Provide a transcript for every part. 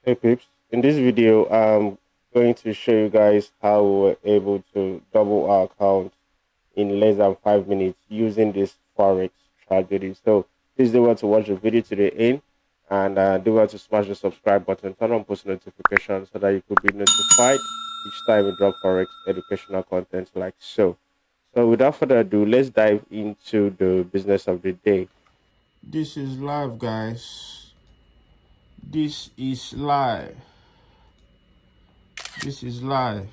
Hey peeps, in this video I'm going to show you guys how we were able to double our account in less than 5 minutes using this forex strategy. So please do want to watch the video to the end and do want to smash the subscribe button, turn on post notifications so that you could be notified each time we drop forex educational content like so. So without further ado, let's dive into the business of the day. This is live, guys. This is live. This is live.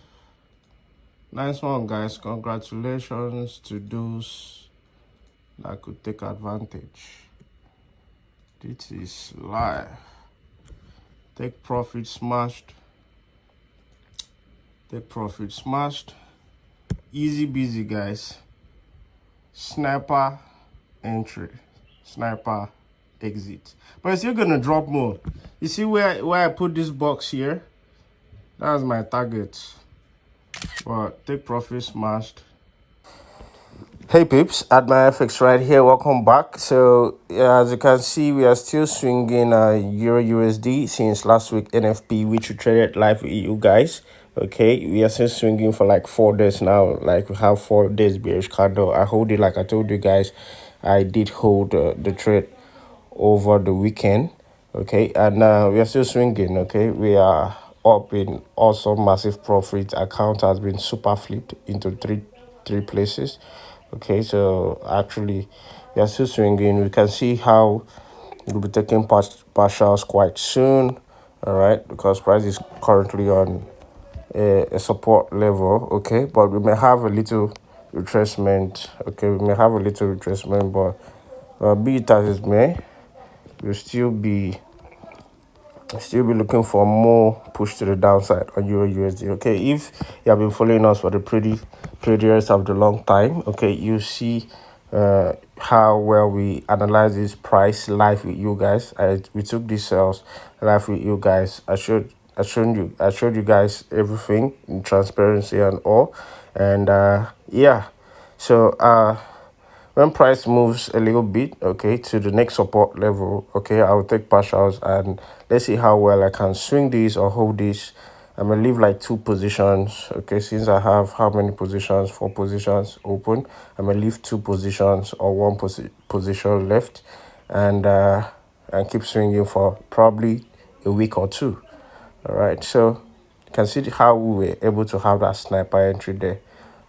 Nice one, guys. Congratulations to those that could take advantage. This is live. Take profit smashed. Take profit smashed. Easy busy, guys. Sniper entry. Sniper exit. But it's still gonna drop more. You see where I put this box here? That's my target. But take profit smashed. Hey peeps, at my FX right here. Welcome back. So as you can see, we are still swinging Euro USD since last week NFP, which we traded live with you guys. Okay, we are still swinging for like 4 days now. Like we have 4 days bearish candle. I hold it like I told you guys. I did hold the trade over the weekend. Okay, and we are still swinging. Okay, we are up in also massive profit. Account has been super flipped into three places. Okay, so actually we are still swinging. We can see how we'll be taking partials quite soon. All right, because price is currently on a support level. Okay, but we may have a little retracement. Okay, we may have a little retracement, but be it as it may, we'll still be looking for more push to the downside on Euro USD. Okay, if you have been following us for the previous of the long time, okay, you see how well we analyze this price live with you guys. We took these sales live with you guys. I showed you guys everything in transparency and all, and yeah, so when price moves a little bit, okay, to the next support level, okay, I'll take partials and let's see how well I can swing this or hold this. I'm gonna leave like 2 positions, okay, since I have how many positions? 4 positions open. I'm gonna leave 2 positions or one position left, and keep swinging for probably a week or two. All right, so you can see how we were able to have that sniper entry there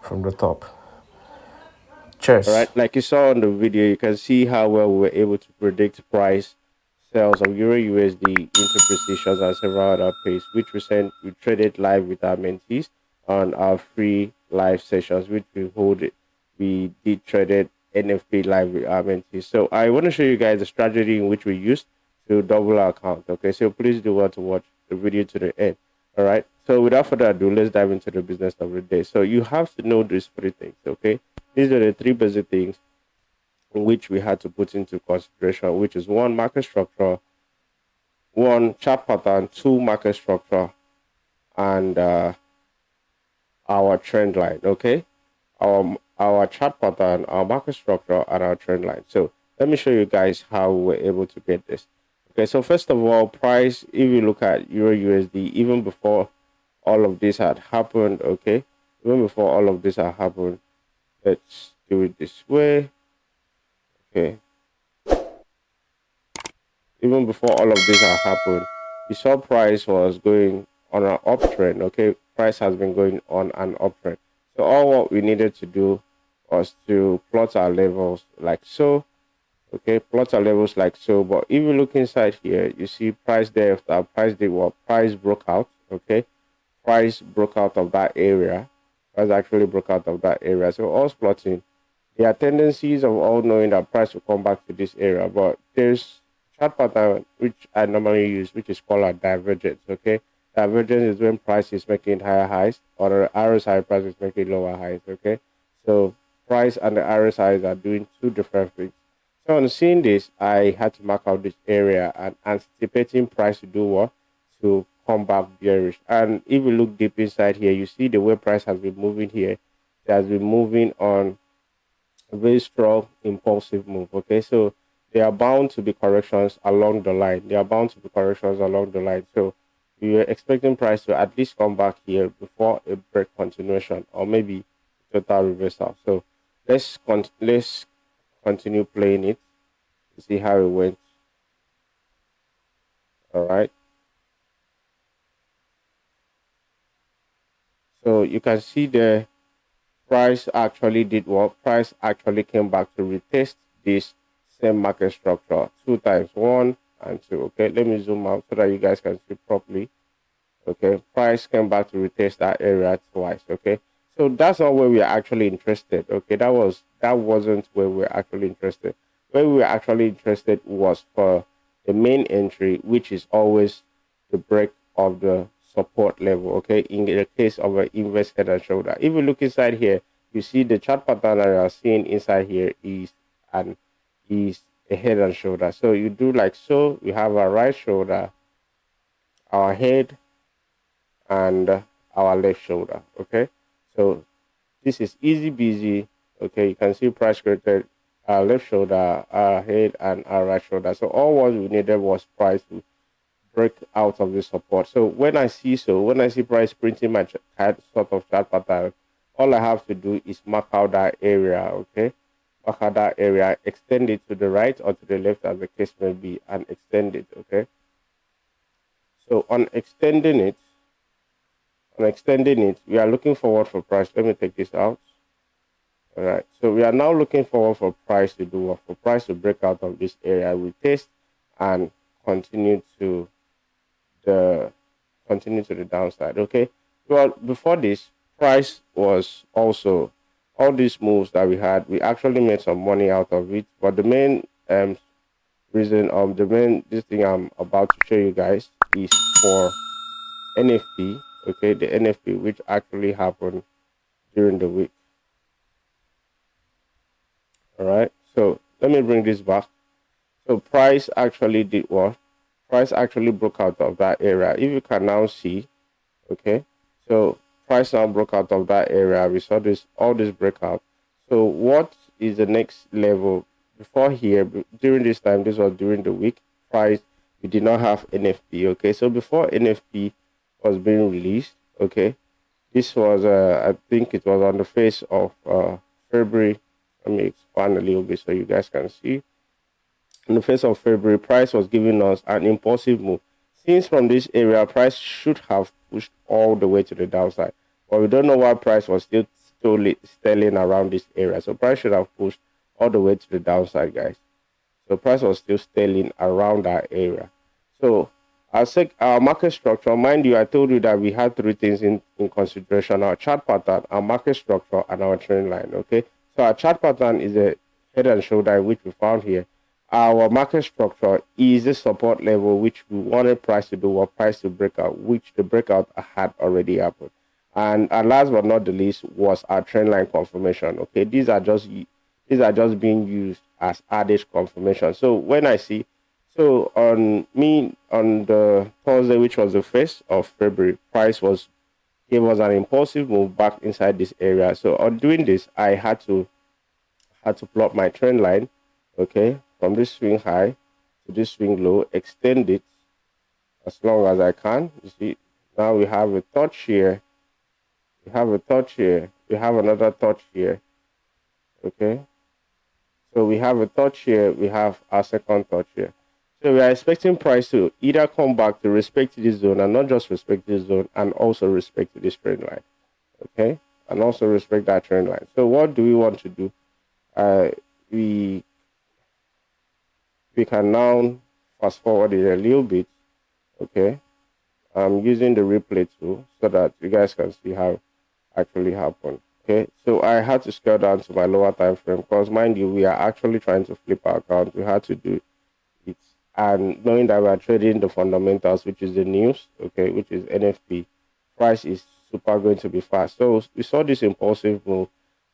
from the top. All Cheers. right, like you saw on the video, you can see how well we were able to predict price sales of Euro USD into precisions and several other pays, which we traded live with our mentees on our free live sessions, which we hold. We did traded NFP live with our mentees. So I want to show you guys the strategy in which we used to double our account. Okay, so please do want to watch the video to the end. All right. So without further ado, let's dive into the business of the day. So you have to know these 3 things. Okay, these are the 3 basic things which we had to put into consideration, which is one, market structure, one, chart pattern, two, market structure, and our trend line. Okay, our chart pattern, our market structure, and our trend line. So let me show you guys how we were able to get this. Okay, so first of all, price. If you look at Euro USD, even before all of this had happened, okay, even before all of this had happened, let's do it this way. Okay, even before all of this had happened, you saw price was going on an uptrend. Okay, price has been going on an uptrend. So all what we needed to do was to plot our levels like so. Okay, plot our levels like so. But if you look inside here, you see price there after price did what? Price broke out. Okay, price broke out of that area. Price actually broke out of that area. So us plotting, there are tendencies of all knowing that price will come back to this area, but there's chart pattern which I normally use, which is called a divergence. Okay, divergence is when price is making higher highs, or the RSI price is making lower highs. Okay, so price and the RSIs are doing two different things. So on seeing this, I had to mark out this area and anticipating price to do what? To come back bearish. And if you look deep inside here, you see the way price has been moving here. It has been moving on a very strong impulsive move. Okay, so there are bound to be corrections along the line. There are bound to be corrections along the line. So we were expecting price to at least come back here before a break continuation or maybe total reversal. So let's continue playing it to see how it went. All right. So you can see the price actually did what? Price actually came back to retest this same market structure 2 times, 1 and 2. Okay, let me zoom out so that you guys can see properly. Okay, price came back to retest that area twice. Okay, so that's not where we are actually interested. Okay, that wasn't where we're actually interested. Where we were actually interested was for the main entry, which is always the break of the support level. Okay, in the case of an inverse head and shoulder, if you look inside here, you see the chart pattern that you are seeing inside here is a head and shoulder. So you do like so. We have our right shoulder, our head, and our left shoulder. Okay, so this is easy busy. Okay, you can see price created our left shoulder, our head, and our right shoulder. So all what we needed was price to break out of the support. So when I see price printing my sort of chart pattern, all I have to do is mark out that area. Okay, mark out that area, extend it to the right or to the left as the case may be, and extend it. Okay, so on extending it, we are looking forward for price. Let me take this out. All right. So we are now looking forward for price to do what? For price to break out of this area, we test and continue to the downside. Okay. Well, before this, price was also all these moves that we had. We actually made some money out of it. But the main reason this thing I'm about to show you guys is for NFP. Okay, the NFP which actually happened during the week. All right, so let me bring this back. So price actually did what? Price actually broke out of that area. If you can now see, okay, so price now broke out of that area. We saw all this breakout. So what is the next level? Before here, during this time, this was during the week, price, we did not have NFP. Okay, so before NFP was being released, okay, this was I think it was on the face of February. Let me expand a little bit so you guys can see. In the face of February, price was giving us an impulsive move. Since from this area, price should have pushed all the way to the downside, but we don't know why price was still stelling around this area. So price should have pushed all the way to the downside, guys. So price was still stelling around that area. So our market structure, mind you, I told you that we had three things in consideration: our chart pattern, our market structure, and our trend line. Okay, so our chart pattern is a head and shoulder, which we found here. Our market structure is the support level which we wanted price to do or price to break out, which the breakout had already happened. And last but not the least was our trend line confirmation. Okay, these are just being used as added confirmation. So when I see, so on the Thursday, which was the 1st of February, price gave us an impulsive move back inside this area. So on doing this, I had to plot my trend line, okay, from this swing high to this swing low, extend it as long as I can. You see, now we have a touch here, we have another touch here, okay. So we have a touch here, we have our second touch here. So we are expecting price to either come back to respect this zone and not just respect this zone, and also respect this trend line, okay, and also respect that trend line. So what do we want to do? We can now fast forward it a little bit. Okay, I'm using the replay tool so that you guys can see how it actually happened. Okay, so I had to scale down to my lower time frame because, mind you, we are actually trying to flip our account. We had to do it, and knowing that we are trading the fundamentals, which is the news, okay, which is NFP, price is super going to be fast. So we saw this impulsive move.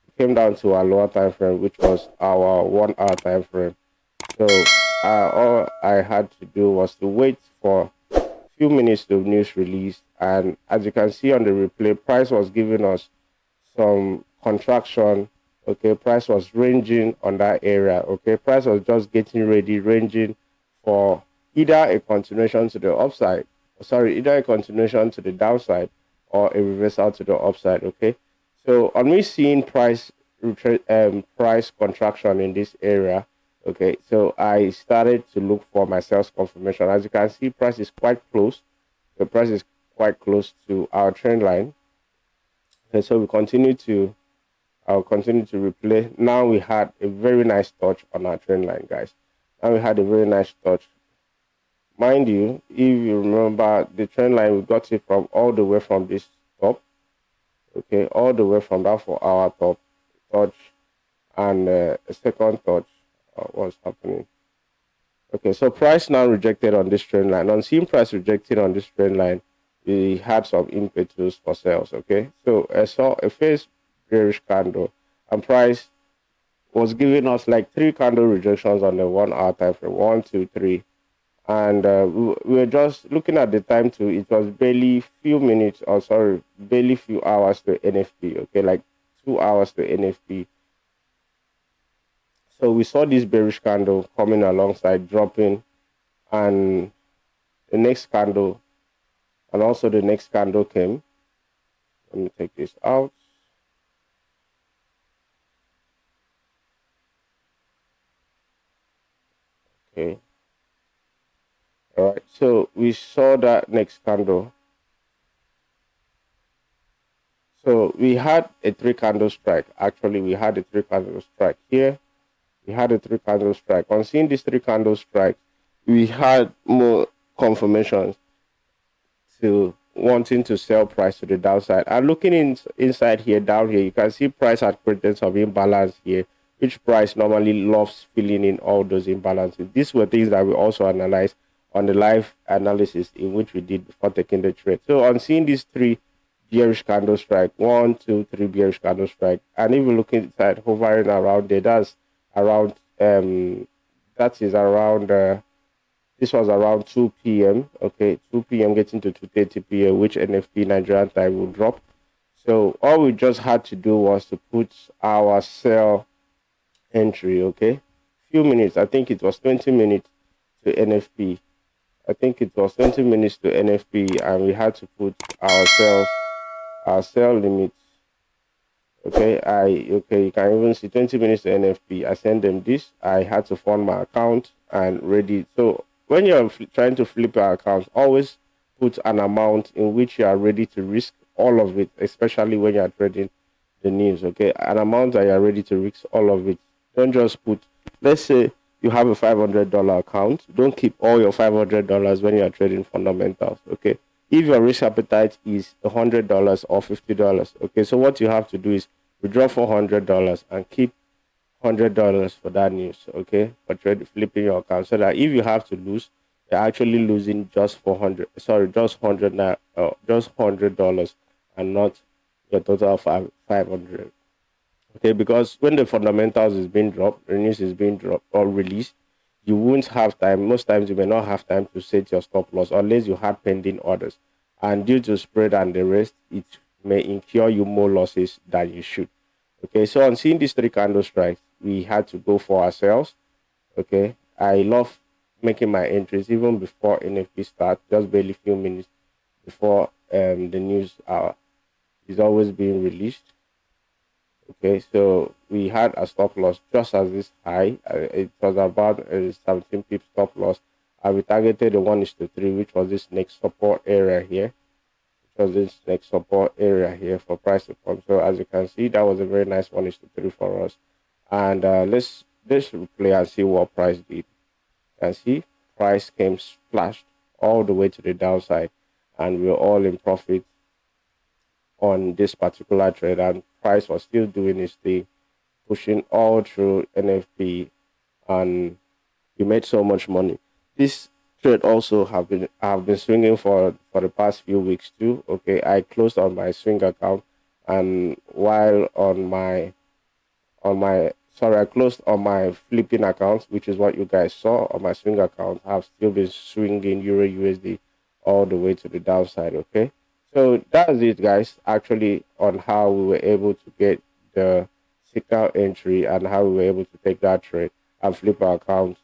It came down to our lower time frame, which was our 1 hour time frame. So all I had to do was to wait for a few minutes to news release, and as you can see on the replay, price was giving us some contraction. Okay, price was ranging on that area. Okay, price was just getting ready, ranging for either a continuation to the upside sorry, either a continuation to the downside or a reversal to the upside. Okay, so on me seeing price contraction in this area. Okay, so I started to look for my sales confirmation. As you can see, price is quite close. The price is quite close to our trend line. Okay, so I'll continue to replay. Now we had a very nice touch on our trend line, guys. Now we had a very nice touch. Mind you, if you remember the trend line, we got it from all the way from this top, okay, all the way from that 4 hour top touch and a second touch. What's happening? Okay, so price now rejected on this trend line. On seeing price rejected on this trend line, we had some impetus for sales. Okay, so I saw a first bearish candle, and price was giving us like three candle rejections on the 1 hour time frame. One, two, three. And we were just looking at the time too. It was barely few minutes, or sorry, barely few hours to NFP. Okay, like 2 hours to NFP. So we saw this bearish candle coming alongside, dropping, and the next candle, and also the next candle came. Let me take this out. Okay. All right. So we saw that next candle. So we had a three candle strike. Actually, we had a three candle strike here. We had a three candle strike. On seeing this three candle strike, we had more confirmations to wanting to sell price to the downside. And looking inside here, down here, you can see price had created some imbalance here, which price normally loves filling in all those imbalances. These were things that we also analyzed on the live analysis in which we did before taking the trade. So on seeing these three bearish candle strike, one, two, three bearish candle strike, and if you look inside hovering around there, that's around that is around this was around 2 p.m. Okay, 2 p.m. getting to 2:30 p.m., which NFP Nigerian time will drop. So all we just had to do was to put our sell entry. Okay, few minutes. I think it was 20 minutes to NFP. I think it was 20 minutes to NFP, and we had to put our sell limits. Okay, you can even see 20 minutes to NFP. I sent them this. I had to fund my account and ready. So when you're trying to flip your account, always put an amount in which you are ready to risk all of it, especially when you're trading the news. Okay, an amount that you're ready to risk all of it. Don't just put, let's say you have a $500 account. Don't keep all your $500 when you're trading fundamentals. Okay, if your risk appetite is $100 or $50, okay, so what you have to do is withdraw $400 and keep $100 for that news, okay, for trade flipping your account, so that if you have to lose, you're actually losing just 400, sorry, just 100, just $100, and not your total of 500. Okay, because when the fundamentals is being dropped, the news is being dropped or released, you won't have time. Most times, you may not have time to set your stop loss unless you had pending orders. And due to spread and the rest, it may incur you more losses than you should. Okay, so on seeing these three candle strikes, we had to go for ourselves. Okay, I love making my entries even before NFP start, just barely few minutes before the news is always being released. Okay, so we had a stop loss just as this high. It was about 17 pip stop loss. And we targeted the 1:3, which was this next support area here. Which was this next support area here for price to come. So as you can see, that was a very nice 1:3 for us. And let's replay and see what price did. You can see price came splashed all the way to the downside, and we're all in profit on this particular trade, and price was still doing its thing, pushing all through NFP, and we made so much money. This trade also have been swinging for the past few weeks too. Okay, I closed on my swing account, and while on my sorry, I closed on my flipping account, which is what you guys saw on my swing account. I've still been swinging Euro USD all the way to the downside. Okay, so that's it, guys. Actually, on how we were able to get the signal entry and how we were able to take that trade and flip our account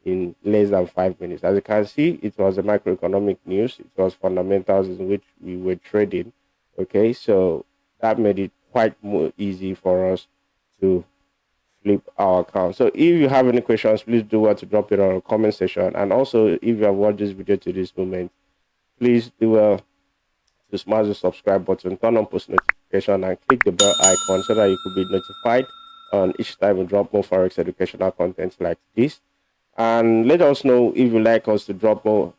in less than 5 minutes. As you can see, it was a macroeconomic news. It was fundamentals in which we were trading. Okay, so that made it quite more easy for us to flip our account. So if you have any questions, please do well to drop it on the comment section. And also, if you have watched this video to this moment, please do well to smash the subscribe button, turn on post notification, and click the bell icon so that you could be notified on each time we drop more forex educational content like this. And let us know if you like us to drop more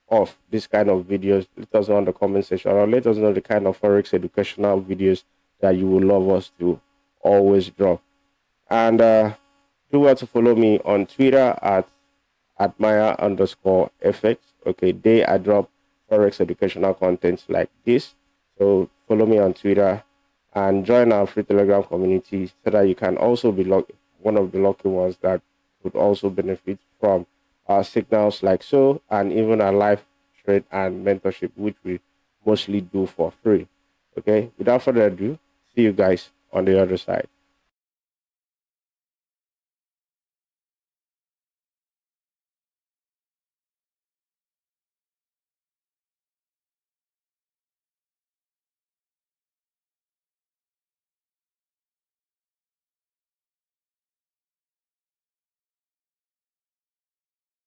of this kind of videos. Let us know in the comment section, or let us know the kind of forex educational videos that you would love us to always drop. And do well to follow me on Twitter at admire_fx. Okay, there I drop forex educational content like this. So follow me on Twitter and join our free Telegram community so that you can also be one of the lucky ones that would also benefit from our signals like so, and even our live trade and mentorship, which we mostly do for free. Okay, without further ado, see you guys on the other side.